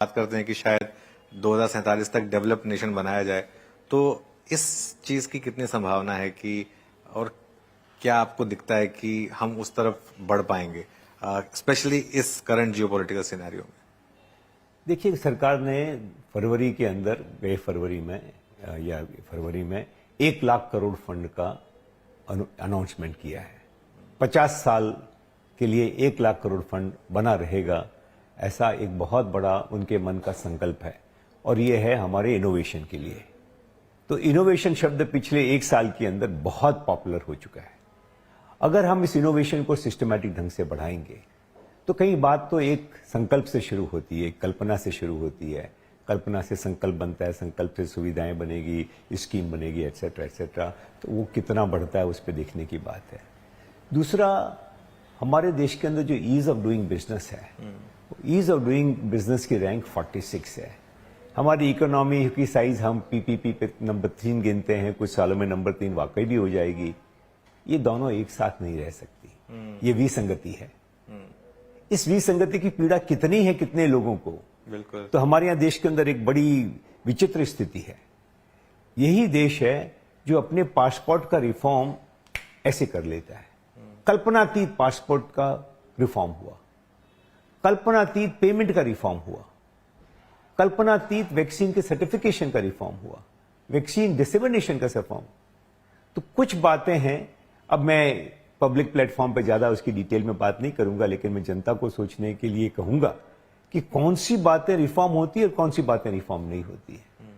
बात करते हैं कि शायद 2047 तक डेवलप्ड नेशन बनाया जाए, तो इस चीज की कितनी संभावना है कि, और क्या आपको दिखता है कि हम उस तरफ बढ़ पाएंगे, स्पेशली इस करंट जियोपॉलिटिकल सिनेरियो में? देखिए, सरकार ने फरवरी के अंदर गए फरवरी में या फरवरी में 1 लाख करोड़ फंड का अनाउंसमेंट किया है। 50 साल के लिए 1 लाख करोड़ फंड बना रहेगा, ऐसा एक बहुत बड़ा उनके मन का संकल्प है। और ये है हमारे इनोवेशन के लिए। तो इनोवेशन शब्द पिछले 1 साल के अंदर बहुत पॉपुलर हो चुका है। अगर हम इस इनोवेशन को सिस्टमैटिक ढंग से बढ़ाएंगे तो कई बात तो एक संकल्प से शुरू होती है, एक कल्पना से शुरू होती है। कल्पना से संकल्प बनता है, संकल्प से सुविधाएं बनेगी, स्कीम बनेगी, एटसेट्रा एटसेट्रा। तो वो कितना बढ़ता है उस पर देखने की बात है। दूसरा, हमारे देश के अंदर जो ईज ऑफ डूइंग बिजनेस है, ईज ऑफ डूइंग बिजनेस की रैंक 46 है। हमारी इकोनॉमी की साइज हम पीपीपी पे नंबर 3 गिनते हैं, कुछ सालों में नंबर 3 वाकई भी हो जाएगी। ये दोनों एक साथ नहीं रह सकती, ये विसंगति है। इस विसंगति की पीड़ा कितनी है कितने लोगों को। बिल्कुल। तो हमारे यहाँ देश के अंदर एक बड़ी विचित्र स्थिति है। यही देश है जो अपने पासपोर्ट का रिफॉर्म ऐसे कर लेता है। कल्पनातीत पासपोर्ट का रिफॉर्म हुआ, कल्पनातीत पेमेंट का रिफॉर्म हुआ, कल्पनातीत वैक्सीन के सर्टिफिकेशन का रिफॉर्म हुआ, वैक्सीन डिसेमिनेशन का रिफॉर्म। तो कुछ बातें हैं, अब मैं पब्लिक प्लेटफॉर्म पे ज्यादा उसकी डिटेल में बात नहीं करूंगा, लेकिन मैं जनता को सोचने के लिए कहूंगा कि कौन सी बातें रिफॉर्म होती है और कौन सी बातें रिफॉर्म नहीं होती है।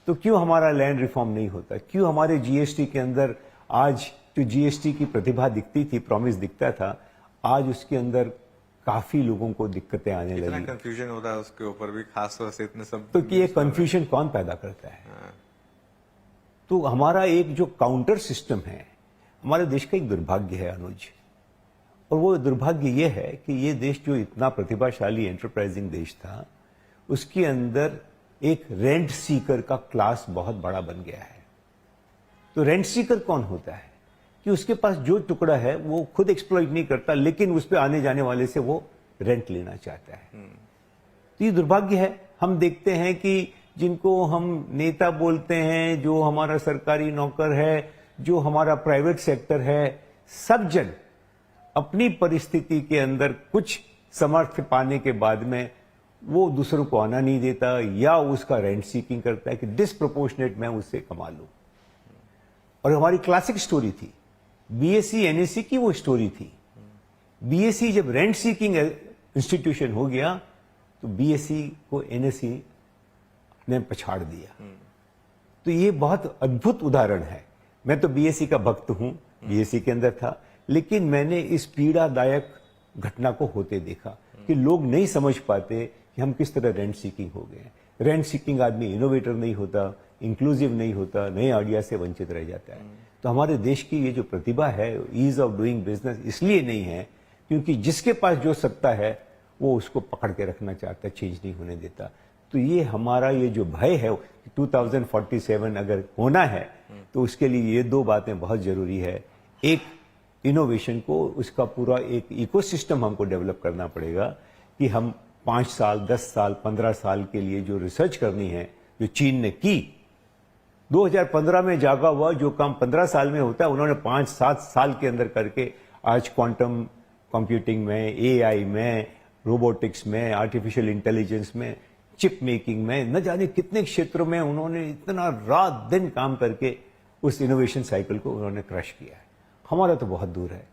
तो क्यों हमारा लैंड रिफॉर्म नहीं होता, क्यों हमारे जीएसटी के अंदर आज जो जीएसटी की प्रतिभा दिखती थी, प्रॉमिस दिखता था, आज उसके अंदर काफी लोगों को दिक्कतें आने लगी। इतना कंफ्यूजन होता है उसके ऊपर भी, खास तौर से इतने सब। तो कि ये कंफ्यूजन कौन पैदा करता है? तो हमारा एक जो काउंटर सिस्टम है, हमारे देश का एक दुर्भाग्य है अनुज। और वो दुर्भाग्य ये है कि ये देश जो इतना प्रतिभाशाली एंटरप्राइजिंग देश था, उसके अंदर एक रेंट सीकर का क्लास बहुत बड़ा बन गया है। तो रेंट सीकर कौन होता है कि उसके पास जो टुकड़ा है वो खुद एक्सप्लॉइट नहीं करता, लेकिन उस पर आने जाने वाले से वो रेंट लेना चाहता है। तो ये दुर्भाग्य है। हम देखते हैं कि जिनको हम नेता बोलते हैं, जो हमारा सरकारी नौकर है, जो हमारा प्राइवेट सेक्टर है, सब जन अपनी परिस्थिति के अंदर कुछ समर्थन पाने के बाद में वो दूसरों को आना नहीं देता, या उसका रेंट सीकिंग करता है कि डिसप्रोपोर्शनेट मैं उससे कमा लूं। और हमारी क्लासिक स्टोरी थी बीएससी एनएससी की, वो स्टोरी थी। बीएससी जब रेंट सीकिंग इंस्टीट्यूशन हो गया तो बीएससी को एनएससी ने पछाड़ दिया। तो ये बहुत अद्भुत उदाहरण है। मैं तो बीएससी का भक्त हूं, बीएससी के अंदर था, लेकिन मैंने इस पीड़ादायक घटना को होते देखा कि लोग नहीं समझ पाते कि हम किस तरह रेंट सीकिंग हो गए। रेंट सीकिंग आदमी इनोवेटर नहीं होता, इंक्लूसिव नहीं होता, नए आइडिया से वंचित रह जाता है। तो हमारे देश की ये जो प्रतिभा है, ईज ऑफ डूइंग बिजनेस इसलिए नहीं है क्योंकि जिसके पास जो सत्ता है वो उसको पकड़ के रखना चाहता है, चेंज नहीं होने देता। तो ये हमारा ये जो भय है 2047 अगर होना है तो उसके लिए ये 2 बातें बहुत जरूरी है। एक, इनोवेशन को उसका पूरा एक इकोसिस्टम हमको डेवलप करना पड़ेगा कि हम 5 साल 10 साल 15 साल के लिए जो रिसर्च करनी है, जो चीन ने की 2015 में जागा हुआ जो काम 15 साल में होता है, उन्होंने 5-7 साल के अंदर करके आज क्वांटम कंप्यूटिंग में, एआई में, रोबोटिक्स में, आर्टिफिशियल इंटेलिजेंस में, चिप मेकिंग में, न जाने कितने क्षेत्रों में उन्होंने इतना रात दिन काम करके उस इनोवेशन साइकिल को उन्होंने क्रश किया है। हमारा तो बहुत दूर है।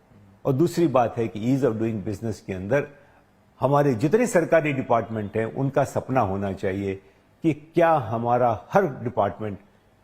और दूसरी बात है कि ईज ऑफ डूइंग बिजनेस के अंदर हमारे जितने सरकारी डिपार्टमेंट हैं उनका सपना होना चाहिए कि क्या हमारा हर डिपार्टमेंट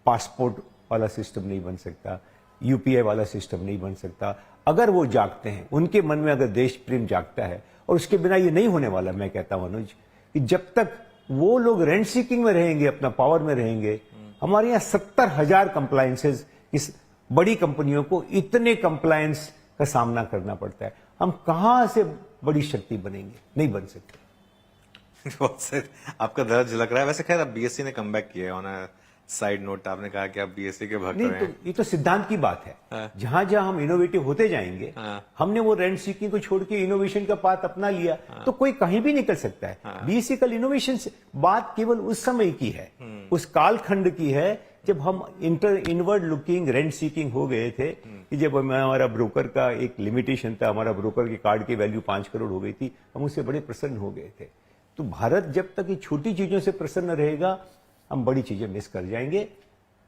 पासपोर्ट वाला सिस्टम नहीं बन सकता, यूपीआई वाला सिस्टम नहीं बन सकता। अगर वो जागते हैं, उनके मन में अगर देश प्रेम जागता है, और उसके बिना ये नहीं होने वाला। मैं कहता हूं अनुज कि जब तक वो लोग रेंट सीकिंग में रहेंगे, अपना पावर में रहेंगे, हमारे यहाँ 70,000 कंप्लायंसेस, इस बड़ी कंपनियों को इतने कंप्लायंस का सामना करना पड़ता है। हम कहां से बड़ी शक्ति बनेंगे? नहीं बन सकते। बहुत से आपका दर्द झलक रहा है। वैसे खैर अब बीएससी ने कमबैक किया है ऑन साइड नोट, आपने कहा कि आप बीएससी के भक्त नहीं रहे तो हैं। ये तो सिद्धांत की बात है। हाँ। जहां जहां हम इनोवेटिव होते जाएंगे, हाँ। हमने वो रेंट सीकिंग को छोड़ के इनोवेशन का पाथ अपना लिया, तो कोई कहीं भी निकल सकता है। बीएससी कल इनोवेशन से बात केवल उस समय की है, उस कालखंड की है जब हम इनवर्ड लुकिंग रेंट सीकिंग हो गए थे, कि जब हमारा ब्रोकर का एक लिमिटेशन था, हमारा ब्रोकर के कार्ड की वैल्यू 5 करोड़ हो गई थी, हम उससे बड़े प्रसन्न हो गए थे। तो भारत जब तक ये छोटी चीजों से प्रसन्न रहेगा, हम बड़ी चीजें मिस कर जाएंगे।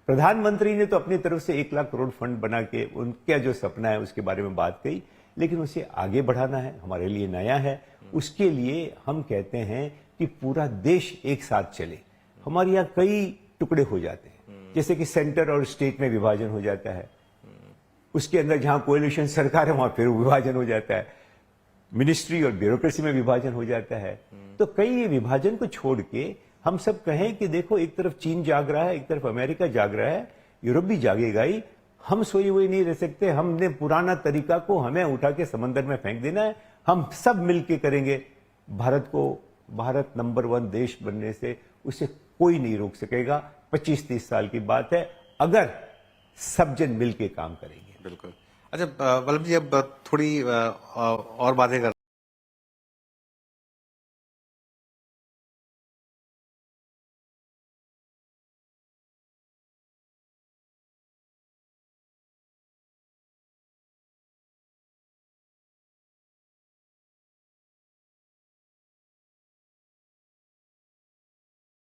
प्रधानमंत्री ने तो अपनी तरफ से 1 लाख करोड़ फंड बना के उनका जो सपना है उसके बारे में बात कही, लेकिन उसे आगे बढ़ाना है, हमारे लिए नया है। उसके लिए हम कहते हैं कि पूरा देश एक साथ चले। हमारे यहाँ कई टुकड़े हो जाते हैं, जैसे कि सेंटर और स्टेट में विभाजन हो जाता है, उसके अंदर जहां कोएलिशन सरकार है वहां फिर विभाजन हो जाता है, मिनिस्ट्री और ब्यूरोक्रेसी में विभाजन हो जाता है। तो कई विभाजन को छोड़ के हम सब कहें कि देखो, एक तरफ चीन जाग रहा है, एक तरफ अमेरिका जाग रहा है, यूरोप भी जागेगा ही। हम सोए हुए नहीं रह सकते। हमने पुराना तरीका को हमें उठा के समंदर में फेंक देना है। हम सब मिलके करेंगे। भारत नंबर 1 देश बनने से उसे कोई नहीं रोक सकेगा। 25-30 साल की बात है, अगर सब जन मिलके काम करेंगे। बिल्कुल। अच्छा वल्लभ जी, अब थोड़ी और बातें